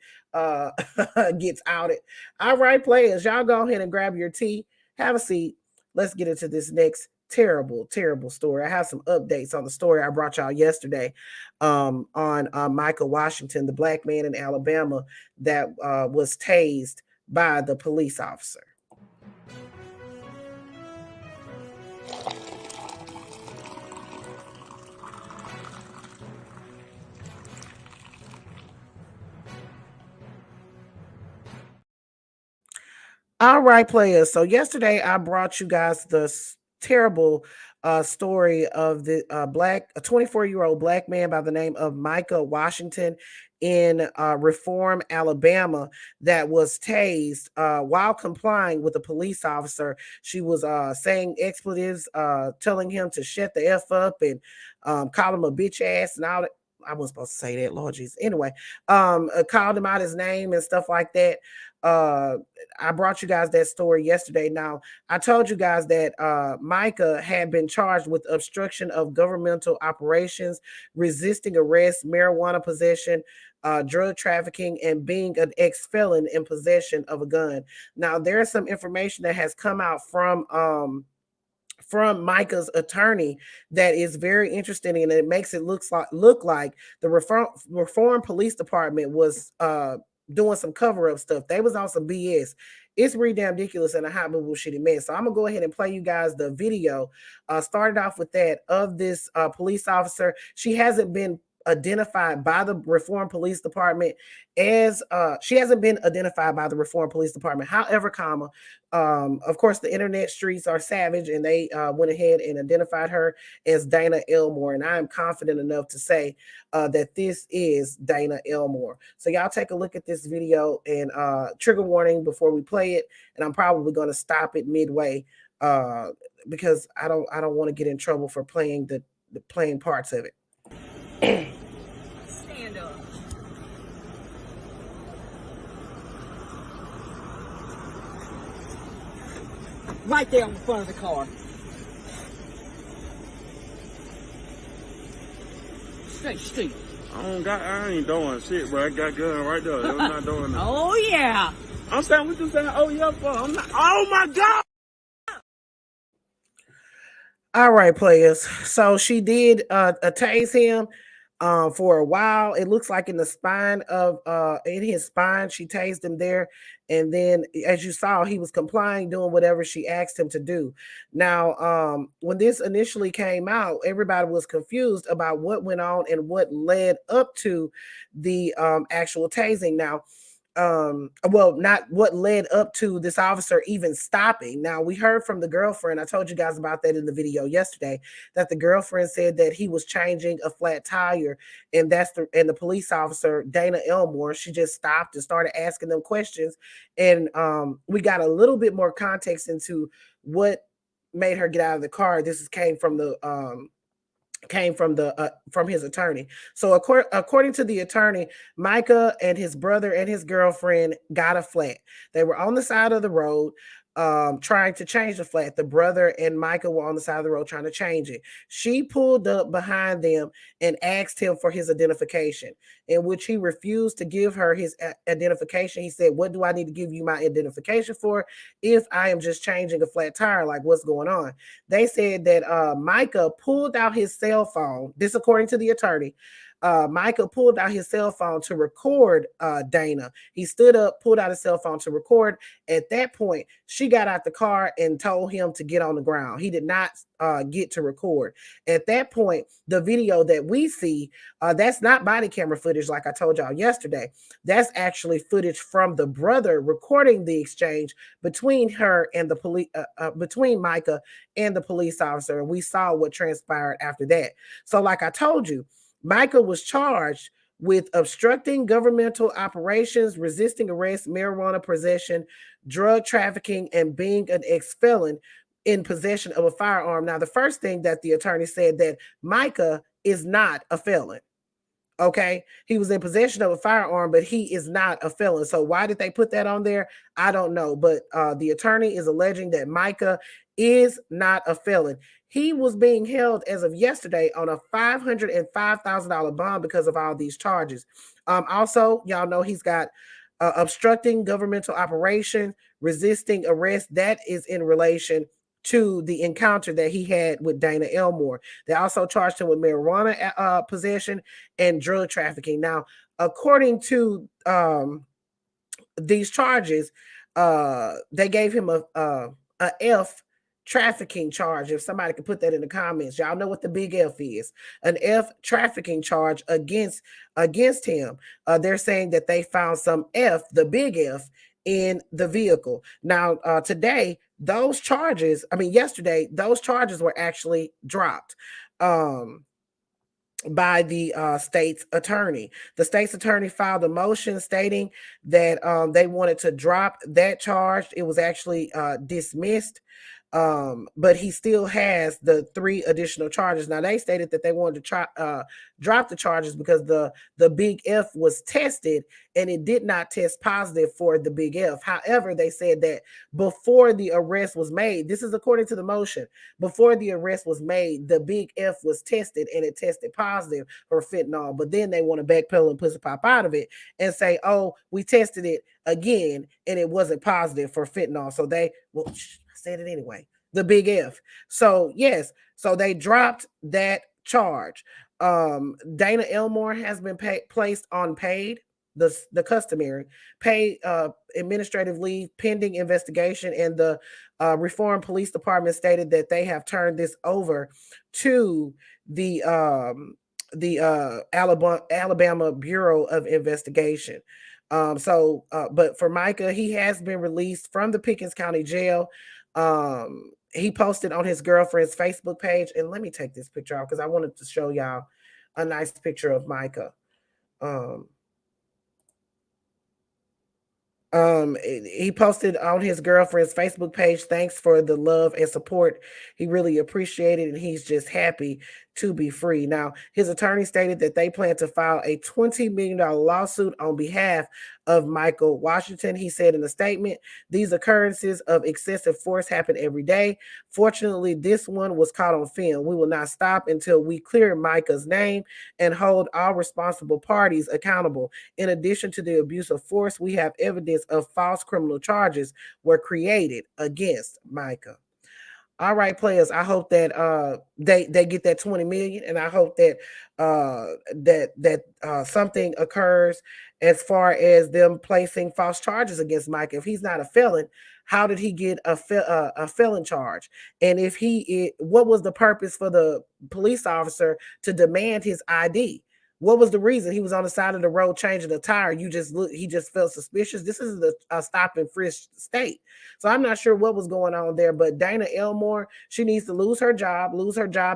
S2: gets outed. All right, players, y'all go ahead and grab your tea, have a seat. Let's get into this next terrible story. I have some updates on the story I brought y'all yesterday on Micah Washington, the black man in Alabama that was tased by the police officer. All right, players. So yesterday I brought you guys the terrible story of the a 24-year-old black man by the name of Micah Washington in Reform, Alabama, that was tased while complying with a police officer. She was saying expletives, telling him to shut the F up and call him a bitch ass and all that. I wasn't supposed to say that, Lord Jesus. Anyway, called him out his name and stuff like that. I brought you guys that story yesterday. Now, I told you guys that Micah had been charged with obstruction of governmental operations, resisting arrest, marijuana possession, drug trafficking, and being an ex-felon in possession of a gun. Now, there's some information that has come out from Micah's attorney that is very interesting, and it makes it look like the Reform Police Department was doing some cover-up stuff. They was on some BS. It's really damn ridiculous and a hot boo shitty mess. So I'm gonna go ahead and play you guys the video. Started off with that of this police officer. She hasn't been identified by the Reform Police Department as she hasn't been identified by the Reform Police Department. However, of course, the internet streets are savage, and they went ahead and identified her as Dana Elmore. And I am confident enough to say that this is Dana Elmore. So y'all take a look at this video, and trigger warning before we play it. And I'm probably going to stop it midway because I don't want to get in trouble for playing the playing parts of it.
S12: Stand up. Right there on the front of the car. Stay still.
S13: I ain't doing shit, bro. I got gun right there. I'm not doing that.
S12: Oh yeah.
S13: I'm saying what you saying. Oh yeah, for. I'm not. Oh my God.
S2: All right, players. So she did tase him for a while. It looks like in the spine of in his spine, she tased him there. And then, as you saw, he was complying, doing whatever she asked him to do. Now, when this initially came out, everybody was confused about what went on and what led up to the actual tasing. Now, well, not what led up to this officer even stopping. Now, we heard from the girlfriend. I told you guys about that in the video yesterday, that the girlfriend said that he was changing a flat tire, and the police officer, Dana Elmore, she just stopped and started asking them questions. And we got a little bit more context into what made her get out of the car. This came from his attorney. So according to the attorney, Micah and his brother and his girlfriend got a flat. They were on the side of the road trying to change the flat. The brother and Micah were on the side of the road trying to change it. She pulled up behind them and asked him for his identification, in which he refused to give her his identification. He said, "What do I need to give you my identification for if I am just changing a flat tire? Like, what's going on?" They said that Micah pulled out his cell phone. This according to the attorney. Micah pulled out his cell phone to record Dana. He stood up, pulled out his cell phone to record. At that point, she got out the car and told him to get on the ground. He did not get to record. At that point, the video that we see, that's not body camera footage like I told y'all yesterday. That's actually footage from the brother recording the exchange between her and the police, between Micah and the police officer. And we saw what transpired after that. So like I told you, Micah was charged with obstructing governmental operations, resisting arrest, marijuana possession, drug trafficking, and being an ex-felon in possession of a firearm. Now, the first thing that the attorney said that Micah is not a felon. Okay, he was in possession of a firearm, but he is not a felon. So why did they put that on there? I don't know. But the attorney is alleging that Micah is not a felon. He was being held as of yesterday on a $505,000 bond because of all these charges. Also, y'all know he's got obstructing governmental operation, resisting arrest. That is in relation to the encounter that he had with Dana Elmore. They also charged him with marijuana possession and drug trafficking. Now, according to these charges, they gave him a F trafficking charge. If somebody could put that in the comments, y'all know what the big F is. An F trafficking charge against him. They're saying that they found some F, the big F, in the vehicle. Now, today, those charges, yesterday, those charges were actually dropped by the state's attorney. The state's attorney filed a motion stating that they wanted to drop that charge. It was actually dismissed. But he still has the 3 additional charges. Now, they stated that they wanted to drop the charges because the big F was tested and it did not test positive for the big F. However, they said that before the arrest was made, this is according to the motion, before the arrest was made, the big F was tested and it tested positive for fentanyl. But then they want to backpedal and pussy pop out of it and say, oh, we tested it again and it wasn't positive for fentanyl. So I said it anyway, the big F. So yes, so they dropped that charge. Dana Elmore has been placed on paid, the customary paid administrative leave pending investigation, and the Reform Police Department stated that they have turned this over to the Alabama Bureau of Investigation. But for Micah, he has been released from the Pickens County Jail. He posted on his girlfriend's Facebook page, and let me take this picture out because I wanted to show y'all a nice picture of Micah. He posted on his girlfriend's Facebook page, thanks for the love and support. He really appreciated it, and he's just happy to be free. Now, his attorney stated that they plan to file a $20 million lawsuit on behalf of Micah Washington. He said in a statement, these occurrences of excessive force happen every day. Fortunately, this one was caught on film. We will not stop until we clear Micah's name and hold all responsible parties accountable. In addition to the abuse of force, we have evidence of false criminal charges were created against Micah. All right, players. I hope that they get that 20 million, and I hope that something occurs as far as them placing false charges against Micah. If he's not a felon, how did he get a felon charge? And if what was the purpose for the police officer to demand his ID? What was the reason? He was on the side of the road changing the tire. He just felt suspicious. This is a stop and frisk state. So I'm not sure what was going on there, but Dana Elmore, she needs to lose her job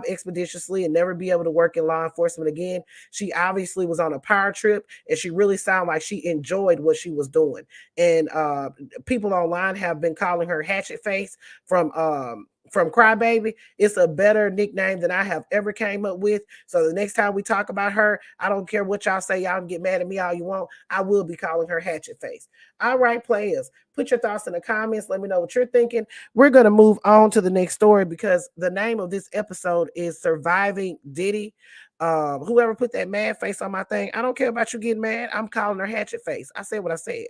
S2: expeditiously and never be able to work in law enforcement again. She obviously was on a power trip and she really sounded like she enjoyed what she was doing. And people online have been calling her Hatchet Face from Crybaby. It's a better nickname than I have ever came up with. So the next time we talk about her, I don't care what y'all say. Y'all can get mad at me all you want. I will be calling her Hatchet Face. All right, players, put your thoughts in the comments. Let me know what you're thinking. We're going to move on to the next story because the name of this episode is Surviving Diddy. Whoever put that mad face on my thing, I don't care about you getting mad. I'm calling her Hatchet Face. I said what I said.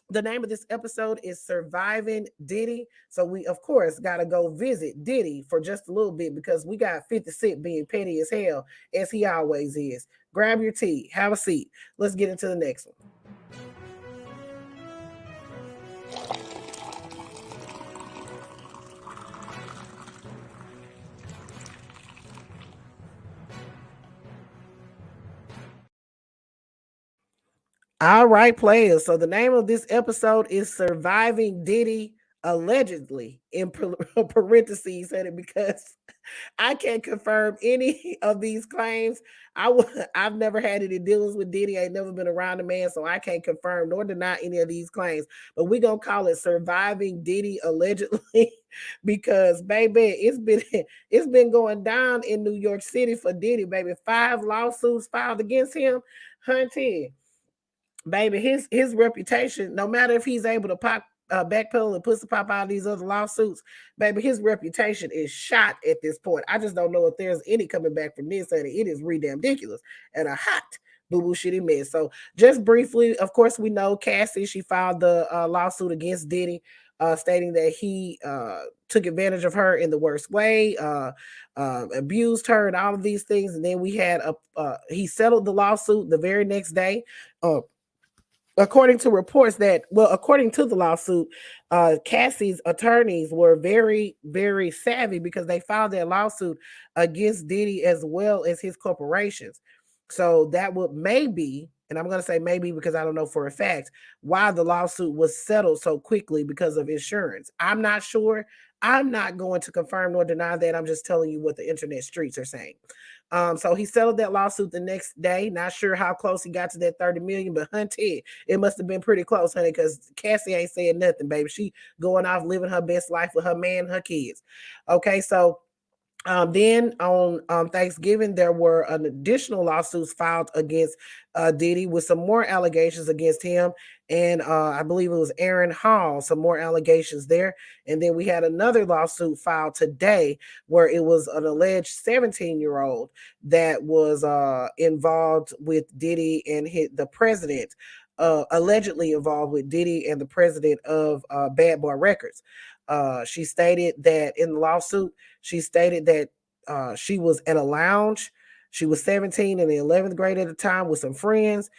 S2: The name of this episode is Surviving Diddy. So we, of course, got to go visit Diddy for just a little bit because we got 50 Cent being petty as hell, as he always is. Grab your tea, have a seat. Let's get into the next one. All right, players. So the name of this episode is Surviving Diddy Allegedly, in parentheses, honey, because I can't confirm any of these claims. I've never had any dealings with Diddy. I ain't never been around the man, so I can't confirm nor deny any of these claims. But we're gonna call it Surviving Diddy Allegedly because baby, it's been going down in New York City for Diddy, baby. 5 lawsuits filed against him. Hunted. Baby, his reputation, no matter if he's able to backpedal and pussy pop out of these other lawsuits, baby, his reputation is shot at this point. I just don't know if there's any coming back from this, honey. It is ridiculous and a hot boo-boo shitty mess. So just briefly, of course, we know Cassie, she filed the lawsuit against Diddy, stating that he took advantage of her in the worst way, abused her and all of these things. And then we had he settled the lawsuit the very next day. According to reports according to the lawsuit, Cassie's attorneys were very, very savvy because they filed their lawsuit against Diddy as well as his corporations. So that would maybe, and I'm going to say maybe because I don't know for a fact, why the lawsuit was settled so quickly because of insurance. I'm not sure. I'm not going to confirm nor deny that. I'm just telling you what the internet streets are saying. So he settled that lawsuit the next day. Not sure how close he got to that 30 million, but hunted, it must have been pretty close, honey, because Cassie ain't saying nothing, baby. She going off living her best life with her man, her kids. Okay, so then on Thanksgiving, there were an additional lawsuits filed against Diddy with some more allegations against him. And I believe it was Aaron Hall, some more allegations there. And then we had another lawsuit filed today where it was an alleged 17-year-old that was involved with Diddy and the president, allegedly involved with Diddy and the president of Bad Boy Records. She stated that in the lawsuit, she stated that she was at a lounge. She was 17 in the 11th grade at the time with some friends.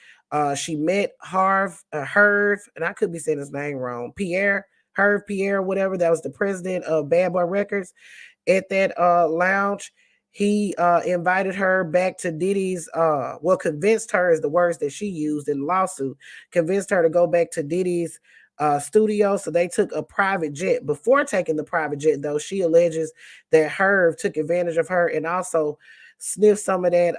S2: She met Herv, and I could be saying his name wrong, Herv Pierre, whatever. That was the president of Bad Boy Records. At that lounge, he invited her back to Diddy's, convinced her is the words that she used in the lawsuit, convinced her to go back to Diddy's studio. So they took a private jet. Before taking the private jet, though, she alleges that Herv took advantage of her and also sniffed some of that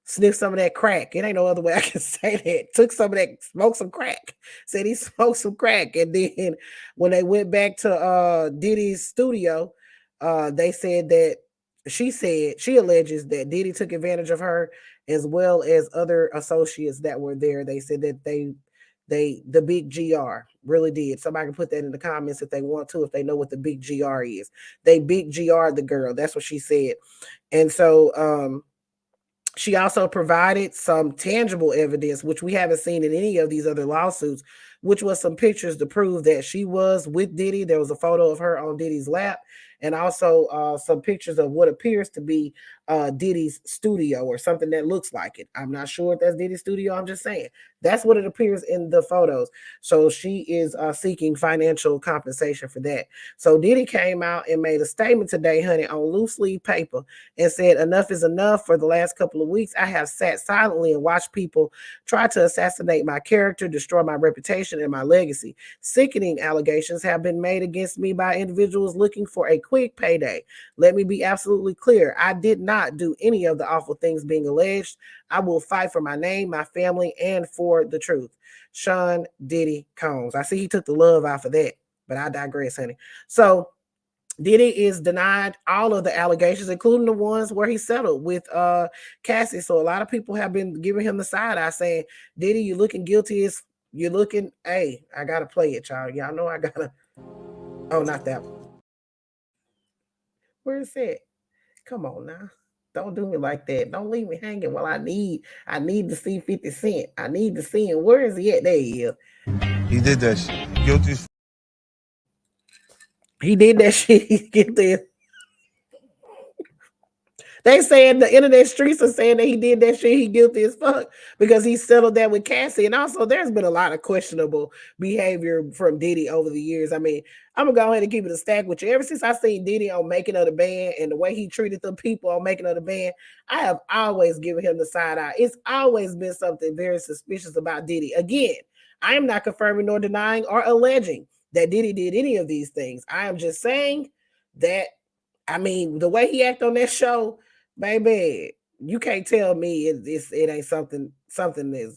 S2: sniffed some of that crack. It ain't no other way I can say that. Took some of that, smoked some crack. Said he smoked some crack. And then when they went back to Diddy's studio, they said that she alleges that Diddy took advantage of her as well as other associates that were there. They said that the big GR really did. Somebody can put that in the comments if they want to, if they know what the big GR is. They big GR the girl. That's what she said. And so she also provided some tangible evidence, which we haven't seen in any of these other lawsuits, which was some pictures to prove that she was with Diddy. There was a photo of her on Diddy's lap, and also some pictures of what appears to be Diddy's studio or something that looks like it. I'm not sure if that's Diddy's studio. I'm just saying that's what it appears in the photos. So she is seeking financial compensation for that. So Diddy came out and made a statement today, honey, on loose leaf paper and said, "Enough is enough. For the last couple of weeks, I have sat silently and watched people try to assassinate my character, destroy my reputation and my legacy. Sickening allegations have been made against me by individuals looking for a quick payday. Let me be absolutely clear. I did not do any of the awful things being alleged. I will fight for my name, my family, and for the truth. Sean Diddy Combs." I see he took the love out of that, but I digress, honey. So Diddy is denied all of the allegations, including the ones where he settled with Cassie. So a lot of people have been giving him the side eye saying, "Diddy, you're looking guilty as you're looking." Hey, I gotta play it, y'all. Y'all know I gotta. Oh, not that one. Where is it? Come on now. Don't do me like that. Don't leave me hanging while I need to see 50 Cent. I need to see him. Where is he at? There he is.
S14: He did that shit. Guilty.
S2: He did that shit. Get this. They saying the internet streets are saying that he did that shit. He guilty as fuck because he settled that with Cassie. And also, there's been a lot of questionable behavior from Diddy over the years. I mean, I'm gonna go ahead and keep it a stack with you. Ever since I seen Diddy on Making of the Band and the way he treated the people on Making of the Band, I have always given him the side eye. It's always been something very suspicious about Diddy. Again, I am not confirming nor denying or alleging that Diddy did any of these things. I am just saying that, I mean, the way he acted on that show, baby, you can't tell me it ain't something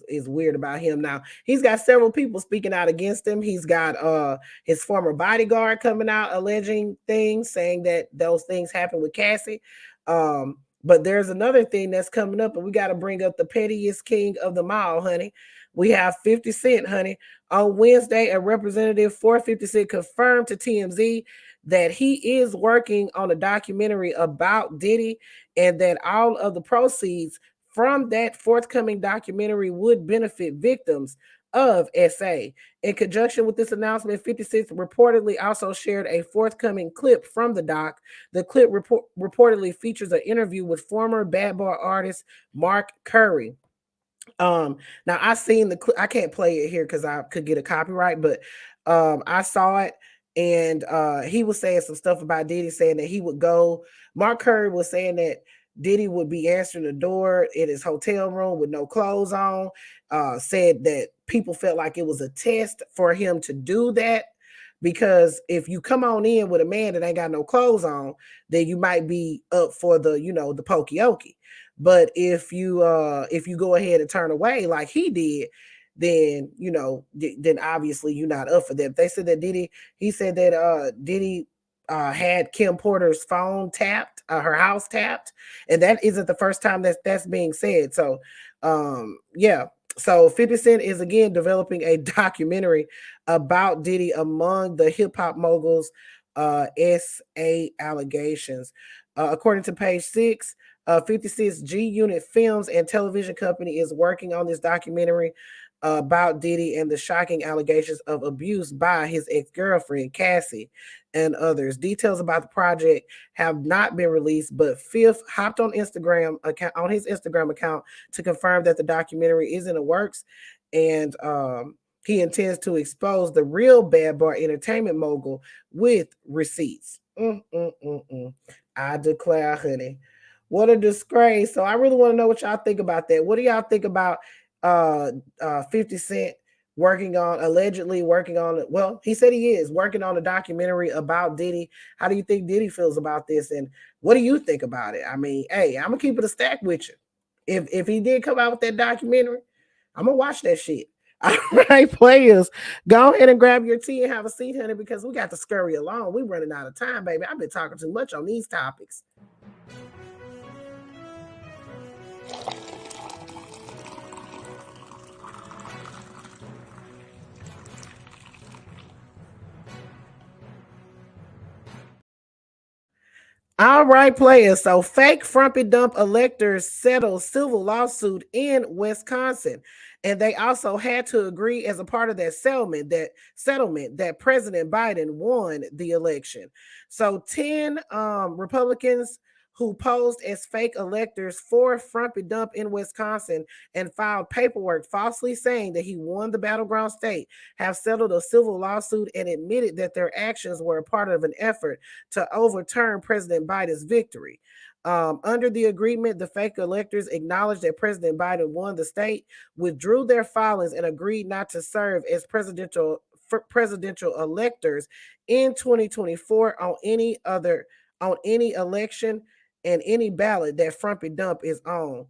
S2: is weird about him. Now, he's got several people speaking out against him. He's got his former bodyguard coming out alleging things, saying that those things happened with Cassie. But there's another thing that's coming up, and we got to bring up the pettiest king of them all, honey. We have 50 Cent, honey. On Wednesday, a representative for 50 Cent confirmed to TMZ that he is working on a documentary about Diddy and that all of the proceeds from that forthcoming documentary would benefit victims of SA. In conjunction with this announcement, 50 Cent reportedly also shared a forthcoming clip from the doc. The clip reportedly features an interview with former Bad Boy artist Mark Curry. Now I seen the clip. I can't play it here because I could get a copyright, but I saw it. And he was saying some stuff about Diddy, saying that he would go. Mark Curry was saying that Diddy would be answering the door in his hotel room with no clothes on. Said that people felt like it was a test for him to do that, because if you come on in with a man that ain't got no clothes on, then you might be up for the, the pokey-okey. But if you go ahead and turn away like he did, then then obviously you're not up for that. They said that Diddy had Kim Porter's phone tapped, her house tapped, and that isn't the first time that's being said. So yeah. So 50 Cent is again developing a documentary about Diddy among the hip-hop moguls SA allegations. According to page 6, 50 Cent's G Unit Films and Television Company is working on this documentary about Diddy and the shocking allegations of abuse by his ex-girlfriend, Cassie, and others. Details about the project have not been released, but Fifth hopped on his Instagram account to confirm that the documentary is in the works, and he intends to expose the real Bad Boy entertainment mogul with receipts. I declare, honey, what a disgrace. So I really want to know what y'all think about that. What do y'all think about 50 Cent allegedly working on, well, he said he is working on a documentary about Diddy. How do you think Diddy feels about this? And what do you think about it? I mean, hey, I'm gonna keep it a stack with you. If he did come out with that documentary, I'm gonna watch that shit. All right, players, go ahead and grab your tea and have a seat, honey, because we got to scurry along. We're running out of time, baby. I've been talking too much on these topics. All right, players. So fake frumpy dump electors settled civil lawsuit in Wisconsin. And they also had to agree as a part of that settlement that President Biden won the election. So 10 Republicans who posed as fake electors for frumpy dump in Wisconsin and filed paperwork falsely saying that he won the battleground state have settled a civil lawsuit and admitted that their actions were a part of an effort to overturn President Biden's victory. Under the agreement, the fake electors acknowledged that President Biden won the state, withdrew their filings, and agreed not to serve as presidential electors in 2024 on any election and any ballot that frumpy dump is on.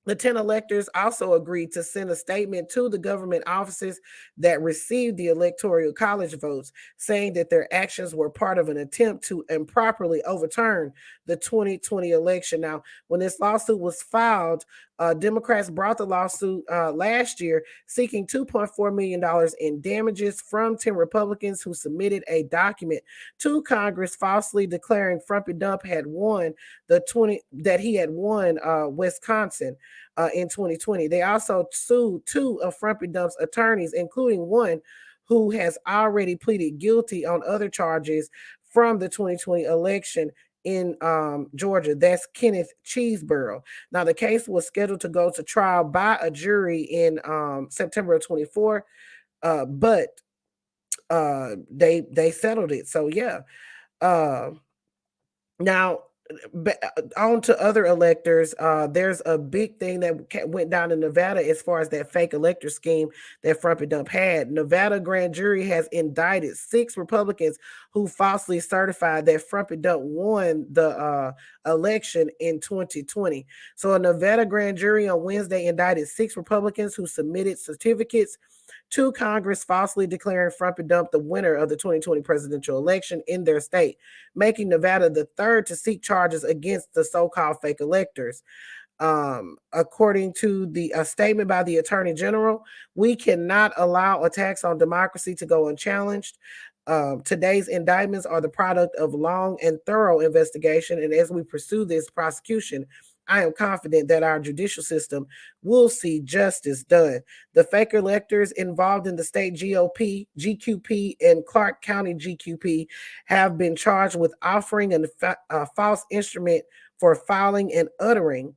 S2: The 10 electors also agreed to send a statement to the government offices that received the electoral college votes, saying that their actions were part of an attempt to improperly overturn the 2020 election. Now, when this lawsuit was filed, Democrats brought the lawsuit last year seeking $2.4 million in damages from 10 Republicans who submitted a document to Congress falsely declaring Frumpy Dump had won he had won Wisconsin in 2020. They also sued 2 of Frumpy Dump's attorneys, including one who has already pleaded guilty on other charges from the 2020 election in Georgia. That's Kenneth Cheeseborough. Now, the case was scheduled to go to trial by a jury in September of 24, but they settled it. So yeah. Now, on to other electors. There's a big thing that went down in Nevada as far as that fake elector scheme that Frumpy Dump had. Nevada grand jury has indicted 6 Republicans who falsely certified that Frumpy Dump won the election in 2020. So a Nevada grand jury on Wednesday indicted 6 Republicans who submitted certificates to Congress falsely declaring Frumpy Dump the winner of the 2020 presidential election in their state, making Nevada the third to seek charges against the so-called fake electors. According to the statement by the Attorney General, we cannot allow attacks on democracy to go unchallenged. Today's indictments are the product of long and thorough investigation, and as we pursue this prosecution, I am confident that our judicial system will see justice done. The fake electors involved in the state GOP, GQP, and Clark County GQP have been charged with offering a false instrument for filing and uttering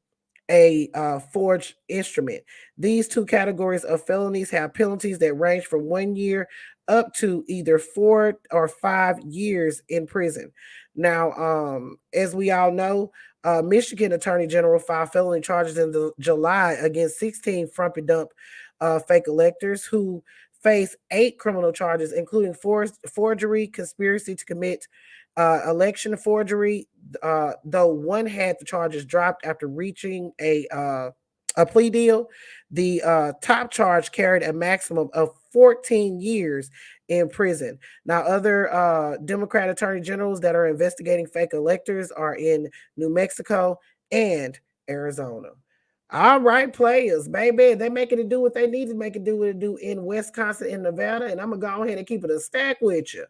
S2: a forged instrument. These 2 categories of felonies have penalties that range from 1 year up to either 4 or 5 years in prison. Now, as we all know, Michigan Attorney General filed felony charges in July against 16 Frumpy Dump fake electors who face 8 criminal charges, including forgery, conspiracy to commit election forgery, though one had the charges dropped after reaching a plea deal. The top charge carried a maximum of 14 years in prison. Now, other Democrat attorney generals that are investigating fake electors are in New Mexico and Arizona. All right, players, baby. They're making it do what they need to make it do what it do in Wisconsin and Nevada. And I'm going to go ahead and keep it a stack with you.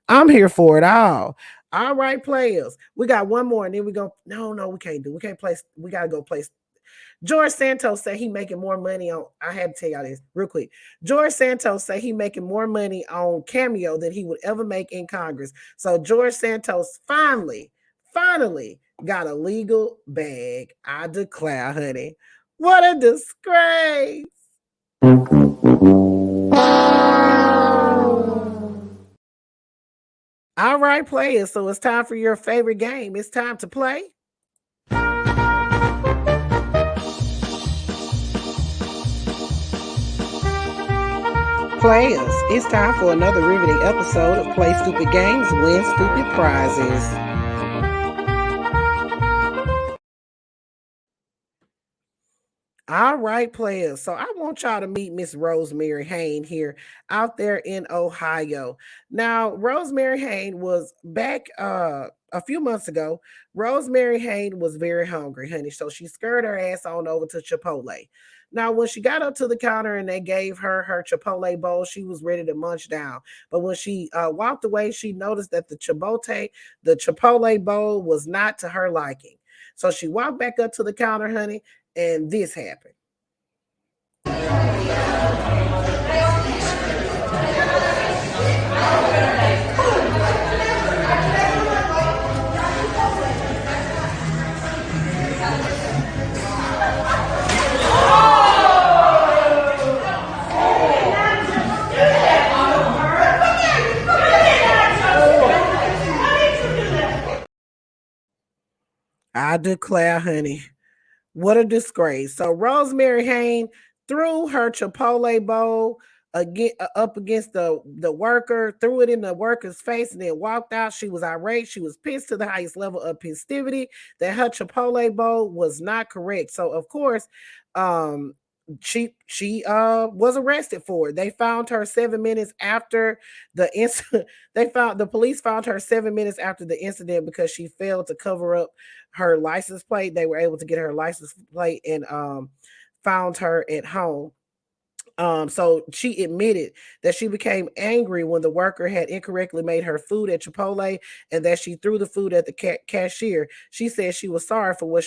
S2: I'm here for it all. All right, players. We got one more and then we go. No, we can't do. We can't play. We got to go play. George Santos said he making more money on. I had to tell y'all this real quick. George Santos said he making more money on Cameo than he would ever make in Congress. So George Santos finally got a legal bag. I declare, honey. What a disgrace. All right, players. So it's time for your favorite game. It's time to play. Players, it's time for another riveting episode of Play Stupid Games, Win Stupid Prizes. All right, players. So I want y'all to meet Miss Rosemary Hayne here out there in Ohio. Now, Rosemary Hayne was back a few months ago. Rosemary Hayne was very hungry, honey. So she scurried her ass on over to Chipotle. Now, when she got up to the counter and they gave her her Chipotle bowl, she was ready to munch down. But when she walked away, she noticed that the Chipotle bowl was not to her liking. So she walked back up to the counter, honey, and this happened. I declare, honey, what a disgrace. So Rosemary Hayne threw her Chipotle bowl up against the worker, threw it in the worker's face, and then walked out. She was irate. She was pissed to the highest level of festivity that her Chipotle bowl was not correct. So, of course, she was arrested for it. They found her 7 minutes after the incident. The police found her 7 minutes after the incident because she failed to cover up her license plate. They were able to get her license plate and found her at home. So she admitted that she became angry when the worker had incorrectly made her food at Chipotle and that she threw the food at the cashier. She said she was sorry for what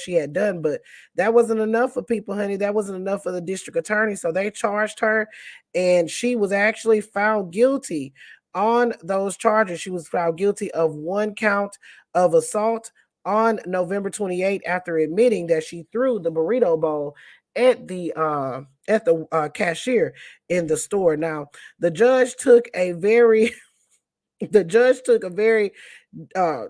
S2: she had done, but that wasn't enough for people, honey. That wasn't enough for the district attorney. So they charged her, and she was actually found guilty on those charges. She was found guilty of 1 count of assault on November 28th after admitting that she threw the burrito bowl at the cashier in the store. Now, the judge took a very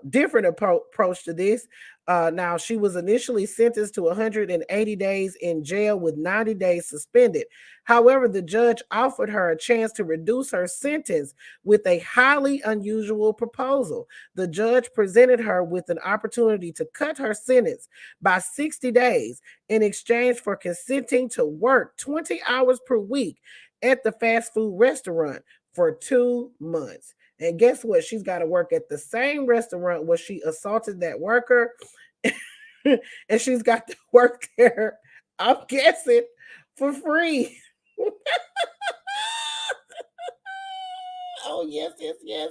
S2: different approach to this. Now, she was initially sentenced to 180 days in jail with 90 days suspended. However, the judge offered her a chance to reduce her sentence with a highly unusual proposal. The judge presented her with an opportunity to cut her sentence by 60 days in exchange for consenting to work 20 hours per week at the fast food restaurant for 2 months. And guess what? She's got to work at the same restaurant where she assaulted that worker. And she's got to work there, I'm guessing, for free. Oh, yes,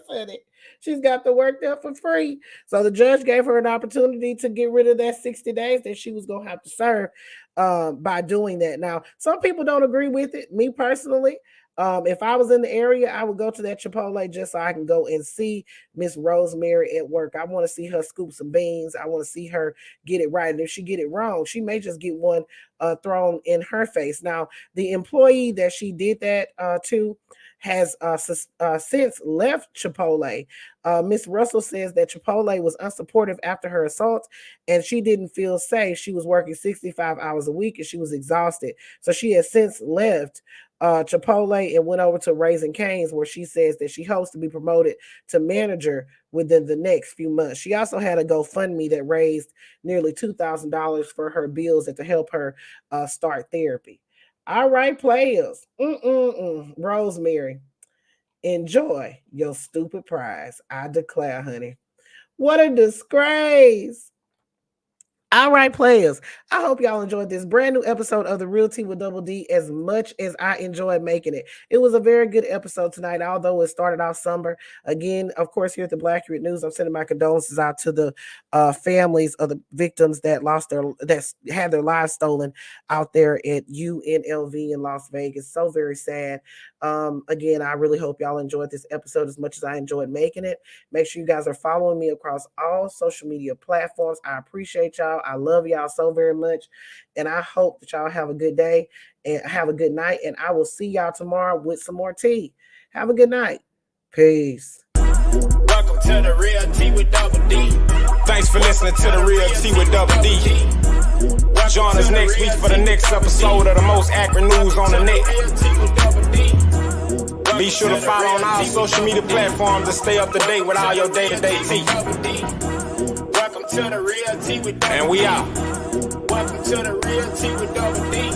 S2: honey. She's got to work there for free. So the judge gave her an opportunity to get rid of that 60 days that she was going to have to serve by doing that. Now, some people don't agree with it. Me personally, if I was in the area, I would go to that Chipotle just so I can go and see Miss Rosemary at work. I want to see her scoop some beans. I want to see her get it right. And if she get it wrong, she may just get one thrown in her face. Now, the employee that she did that to has since left Chipotle. Miss Russell says that Chipotle was unsupportive after her assault, and she didn't feel safe. She was working 65 hours a week, and she was exhausted. So she has since left Chipotle and went over to Raising Cane's, where she says that she hopes to be promoted to manager within the next few months. She also had a GoFundMe that raised nearly $2,000 for her bills and to help her start therapy. All right, players. Rosemary, enjoy your stupid prize. I declare, honey. What a disgrace. All right, players. I hope y'all enjoyed this brand new episode of The Real Tea with Double D as much as I enjoyed making it. It was a very good episode tonight, although it started off somber. Again, of course, here at the Black Red News, I'm sending my condolences out to the families of the victims that had their lives stolen out there at UNLV in Las Vegas. So very sad. Again, I really hope y'all enjoyed this episode as much as I enjoyed making it. Make sure you guys are following me across all social media platforms. I appreciate y'all. I love y'all so very much. And I hope that y'all have a good day and have a good night. And I will see y'all tomorrow with some more tea. Have a good night. Peace.
S1: Welcome to The Real Tea with Double D. Thanks for listening to The Real Tea with Double D. Join us next week for the next episode of the most accurate news on the net. Be sure to follow on our social media platforms to stay up to date with all your day-to-day tea. Welcome to The Real Tea with Double D. And we out. Welcome to The Real Tea with Double D.